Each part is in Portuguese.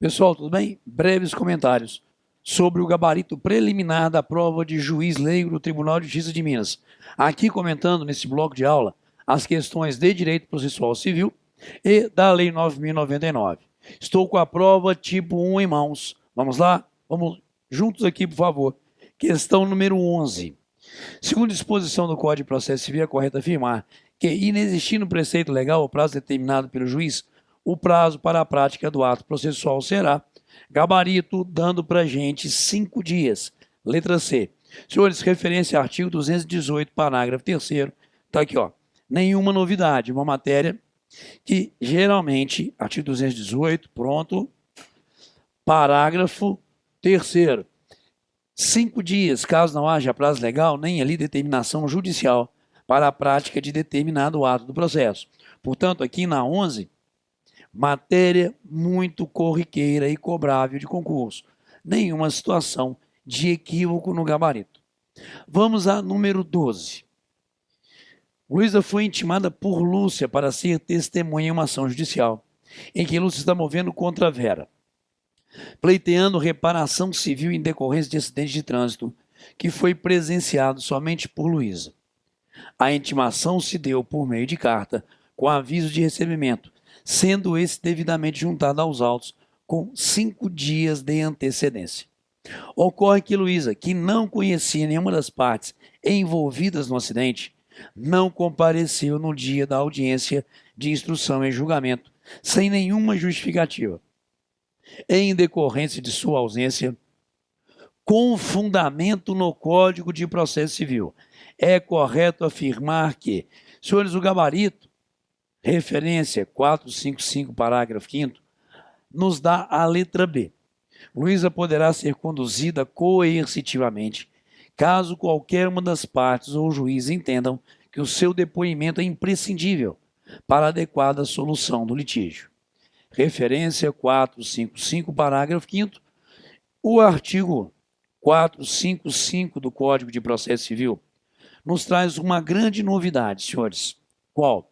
Pessoal, tudo bem? Breves comentários sobre o gabarito preliminar da prova de juiz leigo do Tribunal de Justiça de Minas. Aqui comentando nesse bloco de aula as questões de direito processual civil e da Lei 9.099. Estou com a prova tipo 1 em mãos. Vamos lá? Vamos juntos aqui, por favor. Questão número 11. Segundo disposição do Código de Processo Civil, é correto afirmar que, inexistindo preceito legal ou prazo determinado pelo juiz, o prazo para a prática do ato processual será gabarito, dando para a gente 5 dias. Letra C. Senhores, referência ao artigo 218, parágrafo 3º, está aqui, ó. Nenhuma novidade, uma matéria que geralmente, artigo 218, pronto, parágrafo 3º. 5 dias, caso não haja prazo legal, nem ali determinação judicial para a prática de determinado ato do processo. Portanto, aqui na 11, matéria muito corriqueira e cobrável de concurso. Nenhuma situação de equívoco no gabarito. Vamos a número 12. Luísa foi intimada por Lúcia para ser testemunha em uma ação judicial, em que Lúcia está movendo contra Vera, pleiteando reparação civil em decorrência de acidente de trânsito, que foi presenciado somente por Luísa. A intimação se deu por meio de carta, com aviso de recebimento, sendo esse devidamente juntado aos autos com 5 dias de antecedência. Ocorre que Luísa, que não conhecia nenhuma das partes envolvidas no acidente, não compareceu no dia da audiência de instrução e julgamento, sem nenhuma justificativa. Em decorrência de sua ausência, com fundamento no Código de Processo Civil, é correto afirmar que, senhores, o gabarito, referência 455, parágrafo 5º, nos dá a letra B. Luísa poderá ser conduzida coercitivamente, caso qualquer uma das partes ou o juiz entendam que o seu depoimento é imprescindível para a adequada solução do litígio. Referência 455, parágrafo 5º. O artigo 455 do Código de Processo Civil nos traz uma grande novidade, senhores. Qual?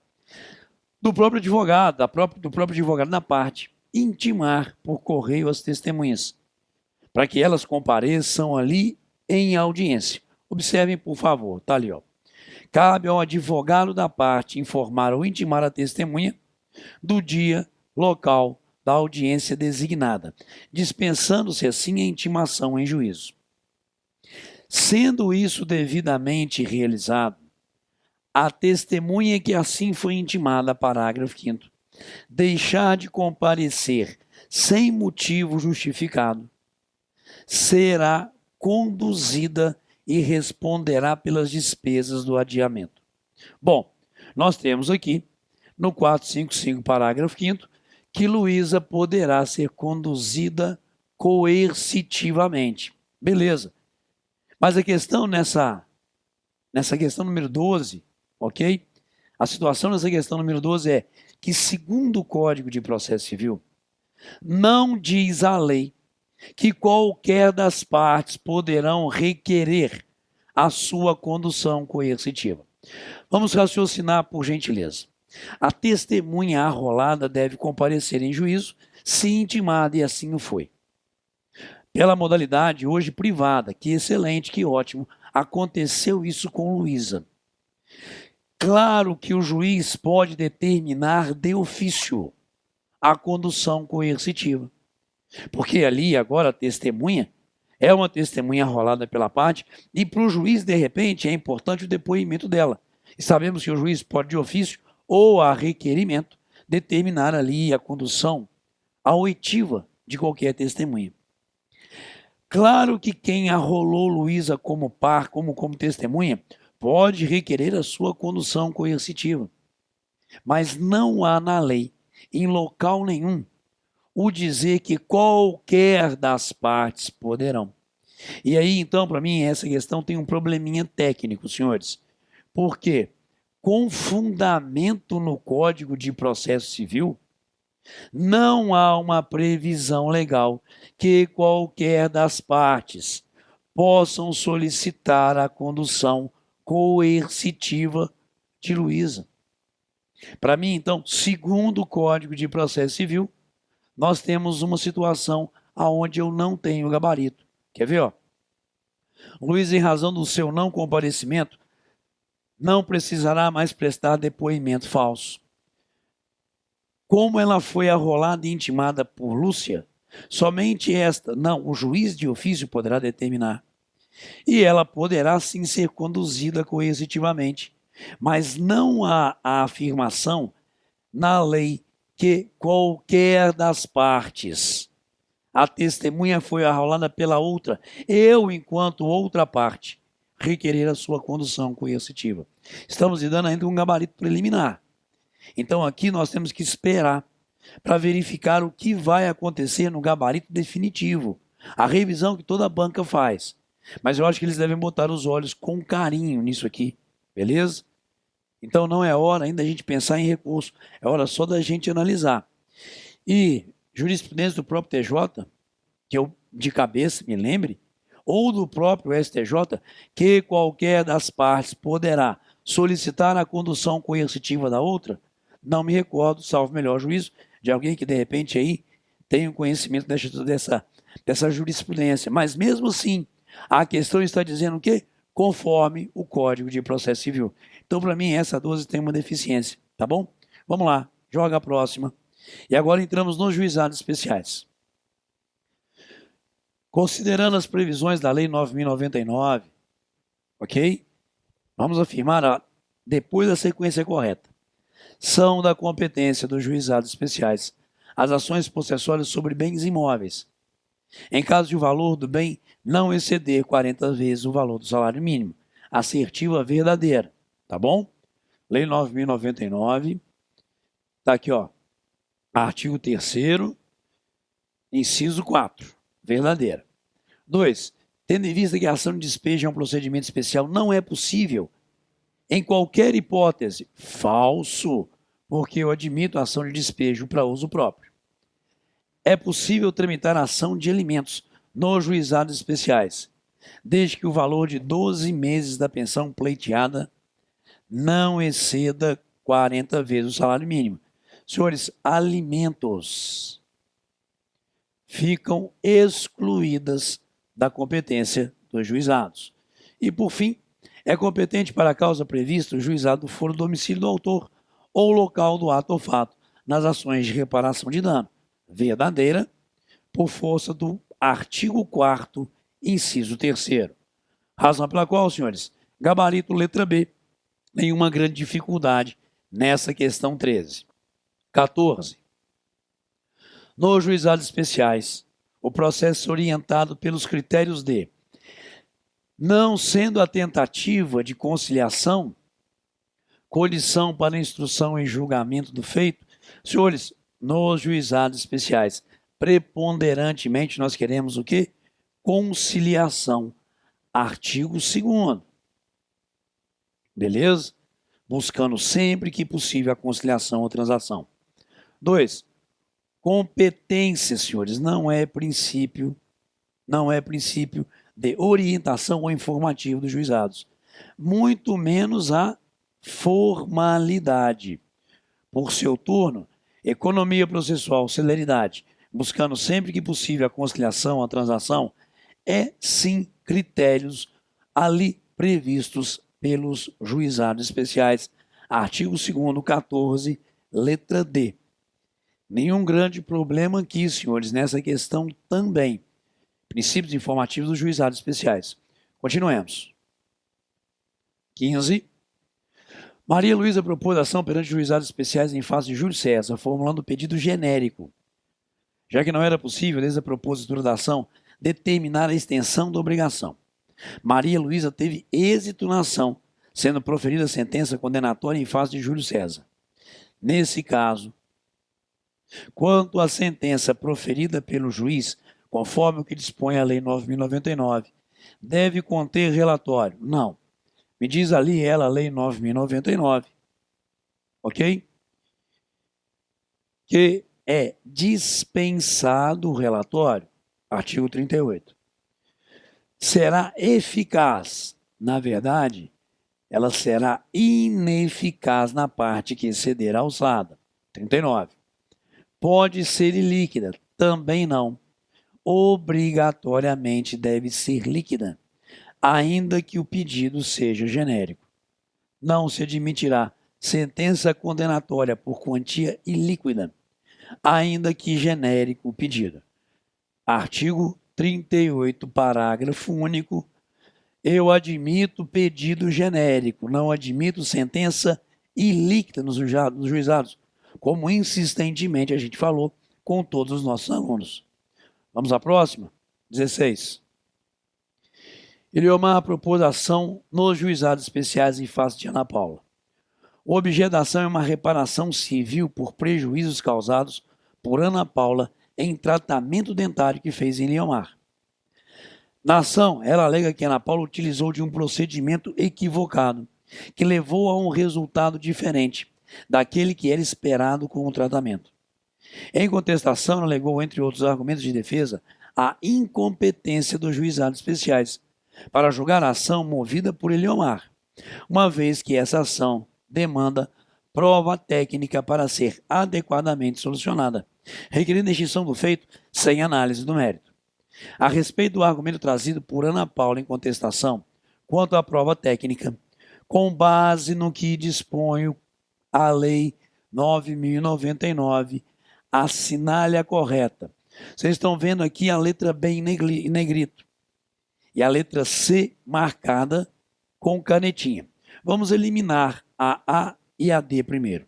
Do próprio advogado, do próprio advogado da parte, intimar por correio as testemunhas, para que elas compareçam ali em audiência. Observem, por favor, está ali, ó. Cabe ao advogado da parte informar ou intimar a testemunha do dia, local da audiência designada, dispensando-se assim a intimação em juízo. Sendo isso devidamente realizado, a testemunha que assim foi intimada, parágrafo 5º, deixar de comparecer sem motivo justificado, será conduzida e responderá pelas despesas do adiamento. Bom, nós temos aqui, no 455, parágrafo 5º, que Luísa poderá ser conduzida coercitivamente. Beleza. Mas a questão nessa questão número 12, ok? A situação nessa questão número 12 é que, segundo o Código de Processo Civil, não diz a lei que qualquer das partes poderão requerer a sua condução coercitiva. Vamos raciocinar, por gentileza. A testemunha arrolada deve comparecer em juízo se intimada, e assim o foi. Pela modalidade hoje privada, que excelente, que ótimo, aconteceu isso com Luísa. Claro que o juiz pode determinar de ofício a condução coercitiva, porque ali agora a testemunha é uma testemunha arrolada pela parte, e para o juiz, de repente, é importante o depoimento dela. E sabemos que o juiz pode, de ofício ou a requerimento, determinar ali a condução auditiva de qualquer testemunha. Claro que quem arrolou Luísa como par, como testemunha, pode requerer a sua condução coercitiva. Mas não há na lei, em local nenhum, o dizer que qualquer das partes poderão. E aí, então, para mim, essa questão tem um probleminha técnico, senhores. Por quê? Com fundamento no Código de Processo Civil, não há uma previsão legal que qualquer das partes possam solicitar a condução coercitiva de Luísa. Para mim, então, segundo o Código de Processo Civil, nós temos uma situação onde eu não tenho gabarito. Quer ver? Ó? Luiz, em razão do seu não comparecimento, não precisará mais prestar depoimento falso. Como ela foi arrolada e intimada por Lúcia, somente esta, não, o juiz de ofício poderá determinar. E ela poderá sim ser conduzida coercitivamente, mas não há a afirmação na lei que qualquer das partes, a testemunha foi arrolada pela outra, eu, enquanto outra parte, requerer a sua condução coercitiva. Estamos lidando ainda com um gabarito preliminar. Então aqui nós temos que esperar para verificar o que vai acontecer no gabarito definitivo, a revisão que toda banca faz. Mas eu acho que eles devem botar os olhos com carinho nisso aqui, beleza? Então não é hora ainda a gente pensar em recurso, é hora só da gente analisar. E jurisprudência do próprio TJ, que eu de cabeça me lembre, ou do próprio STJ, que qualquer das partes poderá solicitar a condução coercitiva da outra, não me recordo, salvo melhor juízo, de alguém que de repente aí tem um conhecimento dessa jurisprudência. Mas mesmo assim, a questão está dizendo o quê? Conforme o Código de Processo Civil. Então, para mim, essa 12 tem uma deficiência, tá bom? Vamos lá, joga a próxima. E agora entramos nos juizados especiais. Considerando as previsões da Lei 9.099, ok? Vamos afirmar depois da sequência correta. São da competência dos juizados especiais as ações possessórias sobre bens imóveis, em caso de o valor do bem não exceder 40 vezes o valor do salário mínimo, assertiva verdadeira, tá bom? Lei 9.099, tá aqui, ó, artigo 3º, inciso 4, verdadeira. 2. Tendo em vista que a ação de despejo é um procedimento especial, não é possível, em qualquer hipótese, falso, porque eu admito a ação de despejo para uso próprio. É possível tramitar a ação de alimentos nos juizados especiais, desde que o valor de 12 meses da pensão pleiteada não exceda 40 vezes o salário mínimo. Senhores, alimentos ficam excluídas da competência dos juizados. E, por fim, é competente para a causa prevista o juizado for o domicílio do autor ou local do ato ou fato nas ações de reparação de dano verdadeira, por força do artigo 4º, inciso 3º. Razão pela qual, senhores, gabarito letra B, nenhuma grande dificuldade nessa questão 13. 14. Nos juizados especiais, o processo é orientado pelos critérios de não sendo a tentativa de conciliação, condição para instrução e julgamento do feito. Senhores, nos juizados especiais, preponderantemente nós queremos o quê? Conciliação. Artigo 2º. Beleza? Buscando sempre que possível a conciliação ou transação. 2. Competência, senhores, não é princípio de orientação ou informativo dos juizados, muito menos a formalidade. Por seu turno, economia processual, celeridade, buscando sempre que possível a conciliação, a transação, é sim critérios ali previstos pelos juizados especiais, artigo 2º, 14, letra D. Nenhum grande problema aqui, senhores, nessa questão também. Princípios informativos dos juizados especiais. Continuemos. 15. Maria Luísa propôs ação perante juizados especiais em face de Júlio César, formulando pedido genérico. Já que não era possível, desde a propositura da ação, determinar a extensão da obrigação. Maria Luísa teve êxito na ação, sendo proferida a sentença condenatória em face de Júlio César. Nesse caso, quanto à sentença proferida pelo juiz, conforme o que dispõe a Lei 9.099, deve conter relatório? Não. Me diz ali ela, a Lei 9.099, ok? Que é dispensado o relatório, artigo 38. Será eficaz, na verdade, ela será ineficaz na parte que exceder a alçada, 39. Pode ser ilíquida, também não. Obrigatoriamente deve ser líquida, ainda que o pedido seja genérico. Não se admitirá sentença condenatória por quantia ilíquida, ainda que genérico o pedido. Artigo 38, parágrafo único. Eu admito pedido genérico, não admito sentença ilíquida nos juizados, como insistentemente a gente falou com todos os nossos alunos. Vamos à próxima? 16. Eliomar propôs ação nos juizados especiais em face de Ana Paula. O objeto da ação é uma reparação civil por prejuízos causados por Ana Paula em tratamento dentário que fez em Eliomar. Na ação, ela alega que Ana Paula utilizou de um procedimento equivocado, que levou a um resultado diferente daquele que era esperado com o tratamento. Em contestação, ela alegou, entre outros argumentos de defesa, a incompetência dos juizados especiais para julgar a ação movida por Eliomar, uma vez que essa ação demanda prova técnica para ser adequadamente solucionada, requerindo a extinção do feito sem análise do mérito. A respeito do argumento trazido por Ana Paula em contestação, quanto à prova técnica, com base no que dispõe a Lei 9.099, assinale a correta. Vocês estão vendo aqui a letra B em negrito e a letra C marcada com canetinha. Vamos eliminar a A e a D primeiro.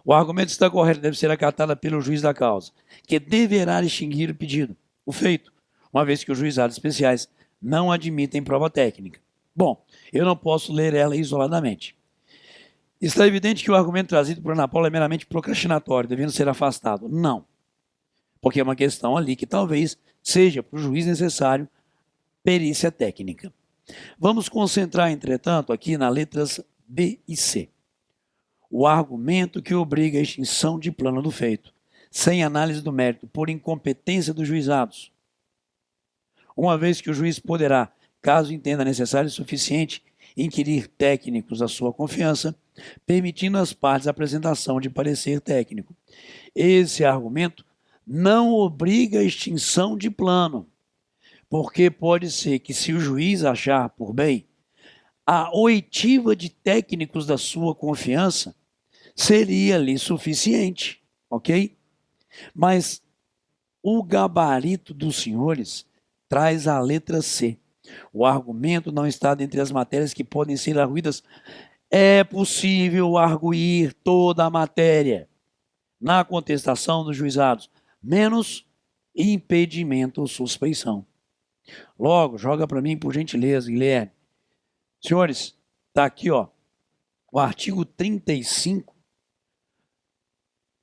O argumento está correto, deve ser acatada pelo juiz da causa, que deverá extinguir o pedido, o feito, uma vez que os juizados especiais não admitem prova técnica. Bom, eu não posso ler ela isoladamente. Está evidente que o argumento trazido por Ana Paula é meramente procrastinatório, devendo ser afastado. Não, porque é uma questão ali que talvez seja para o juiz necessário perícia técnica. Vamos concentrar, entretanto, aqui nas letras B e C. O argumento que obriga a extinção de plano do feito, sem análise do mérito, por incompetência dos juizados, uma vez que o juiz poderá, caso entenda necessário e suficiente, inquirir técnicos à sua confiança, permitindo às partes a apresentação de parecer técnico. Esse argumento não obriga a extinção de plano, porque pode ser que, se o juiz achar por bem, a oitiva de técnicos da sua confiança seria ali suficiente, ok? Mas o gabarito dos senhores traz a letra C. O argumento não está dentre as matérias que podem ser arguídas. É possível arguir toda a matéria na contestação dos juizados, menos impedimento ou suspeição. Logo, joga para mim, por gentileza, Guilherme. Senhores, está aqui, ó, o artigo 35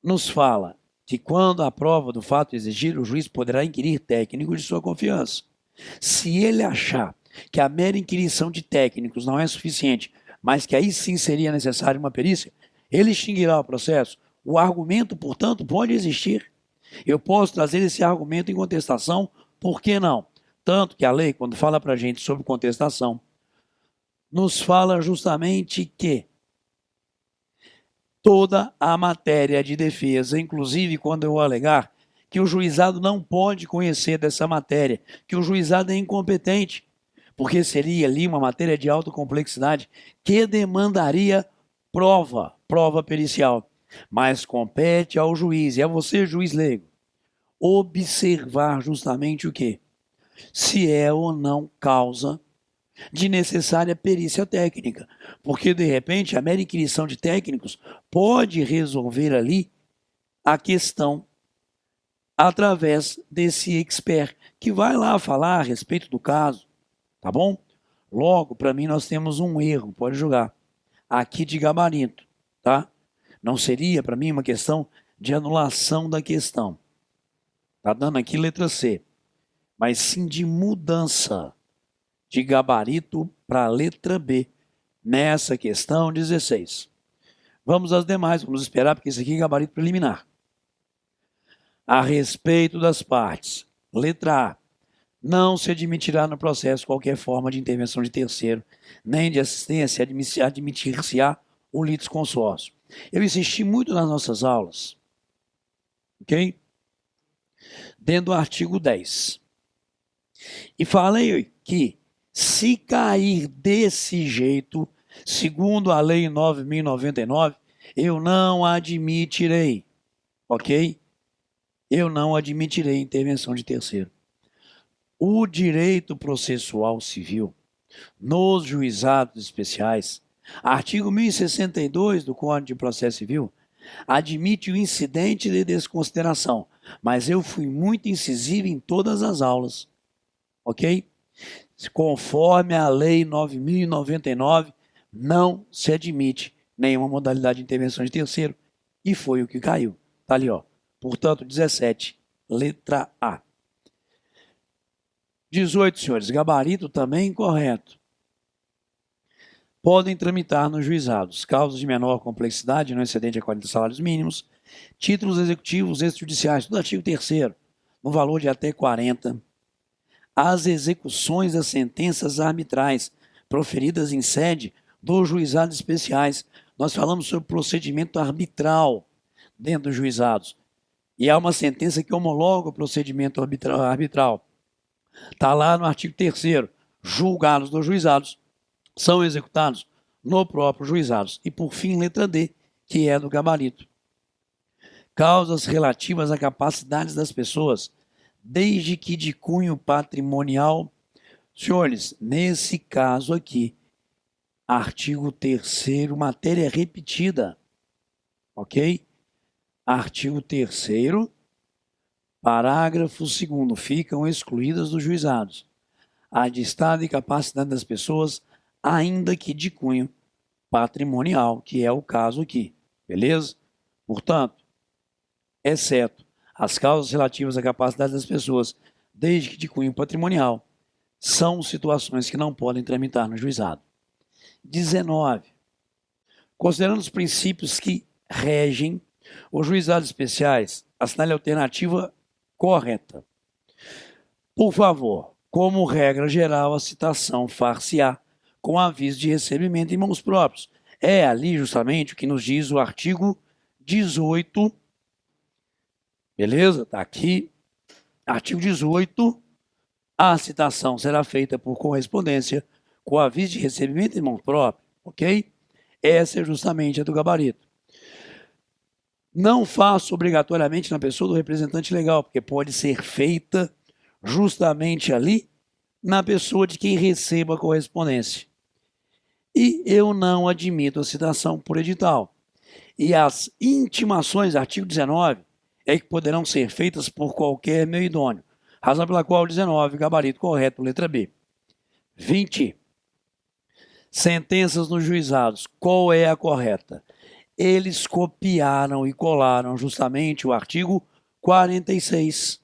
nos fala que quando a prova do fato exigir, o juiz poderá inquirir técnicos de sua confiança. Se ele achar que a mera inquirição de técnicos não é suficiente, mas que aí sim seria necessária uma perícia, ele extinguirá o processo. O argumento, portanto, pode existir. Eu posso trazer esse argumento em contestação, por que não? Tanto que a lei, quando fala para a gente sobre contestação, nos fala justamente que toda a matéria de defesa, inclusive quando eu alegar que o juizado não pode conhecer dessa matéria, que o juizado é incompetente, porque seria ali uma matéria de alta complexidade que demandaria prova pericial, mas compete ao juiz, e a você, juiz leigo, observar justamente o quê? Se é ou não causa de necessária perícia técnica, porque de repente a mera inquirição de técnicos pode resolver ali a questão através desse expert que vai lá falar a respeito do caso, tá bom? Logo, para mim nós temos um erro, pode julgar, aqui de gabarito, tá? Não seria para mim uma questão de anulação da questão, tá dando aqui letra C, mas sim de mudança de gabarito para a letra B, nessa questão 16. Vamos às demais, vamos esperar, porque isso aqui é gabarito preliminar. A respeito das partes, letra A, não se admitirá no processo qualquer forma de intervenção de terceiro, nem de assistência, admitir-se-á o litisconsórcio. Eu insisti muito nas nossas aulas ok? Dentro do artigo 10. E falei que se cair desse jeito, segundo a lei 9.099, eu não admitirei, ok? Eu não admitirei intervenção de terceiro. O direito processual civil, nos juizados especiais, artigo 1062 do Código de Processo Civil, admite o incidente de desconsideração, mas eu fui muito incisivo em todas as aulas, ok? Conforme a lei 9.099, não se admite nenhuma modalidade de intervenção de terceiro, e foi o que caiu. Está ali, ó. Portanto, 17, letra A. 18, senhores, gabarito também incorreto. Podem tramitar nos juizados causas de menor complexidade, não excedente a 40 salários mínimos, títulos executivos extrajudiciais, do artigo 3º, no valor de até 40, as execuções das sentenças arbitrais proferidas em sede dos juizados especiais. Nós falamos sobre procedimento arbitral dentro dos juizados. E há uma sentença que homologa o procedimento arbitral. Está lá no artigo 3º. Julgados dos juizados são executados no próprio juizados. E, por fim, letra D, que é do gabarito. Causas relativas a capacidades das pessoas, desde que de cunho patrimonial. Senhores, nesse caso aqui, artigo 3º, matéria repetida, ok? Artigo 3º, parágrafo 2º, ficam excluídas dos juizados a de estado e capacidade das pessoas, ainda que de cunho patrimonial, que é o caso aqui, beleza? Portanto, exceto as causas relativas à capacidade das pessoas, desde que de cunho patrimonial, são situações que não podem tramitar no juizado. 19. Considerando os princípios que regem os juizados especiais, assinale a alternativa correta. Por favor, como regra geral, a citação far-se-á com aviso de recebimento em mãos próprios. É ali justamente o que nos diz o artigo 18. Beleza? Está aqui. Artigo 18. A citação será feita por correspondência com aviso de recebimento em mãos próprias. Ok? Essa é justamente a do gabarito. Não faço obrigatoriamente na pessoa do representante legal, porque pode ser feita justamente ali na pessoa de quem receba a correspondência. E eu não admito a citação por edital. E as intimações, artigo 19, é que poderão ser feitas por qualquer meio idôneo. Razão pela qual 19, gabarito correto, letra B. 20. Sentenças nos juizados. Qual é a correta? Eles copiaram e colaram justamente o artigo 46.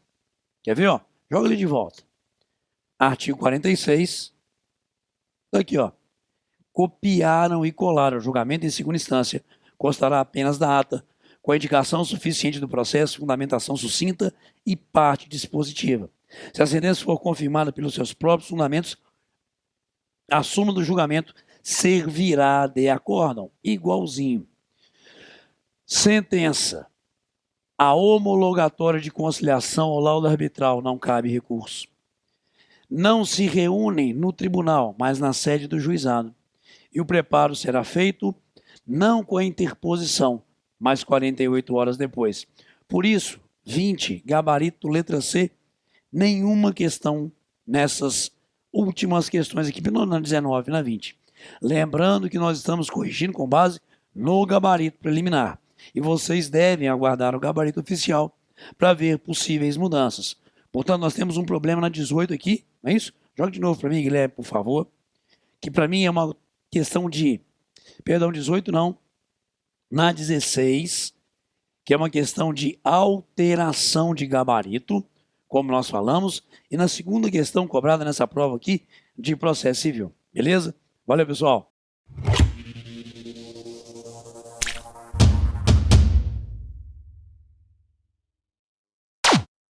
Quer ver? Ó? Joga ele de volta. Artigo 46. Aqui, ó. Copiaram e colaram. O julgamento em segunda instância constará apenas da ata, com a indicação suficiente do processo, fundamentação sucinta e parte dispositiva. Se a sentença for confirmada pelos seus próprios fundamentos, a súmula do julgamento servirá de acórdão, igualzinho. Sentença. A homologatória de conciliação ou laudo arbitral não cabe recurso. Não se reúnem no tribunal, mas na sede do juizado. E o preparo será feito não com a interposição, mas 48 horas depois. Por isso, 20, gabarito, letra C, nenhuma questão nessas últimas questões aqui, na 19 e na 20. Lembrando que nós estamos corrigindo com base no gabarito preliminar. E vocês devem aguardar o gabarito oficial para ver possíveis mudanças. Portanto, nós temos um problema na 18 aqui, não é isso? Joga de novo para mim, Guilherme, por favor. Que para mim é uma questão de... Perdão, 18 não. Na 16, que é uma questão de alteração de gabarito, como nós falamos. E na segunda questão cobrada nessa prova aqui, de processo civil. Beleza? Valeu, pessoal.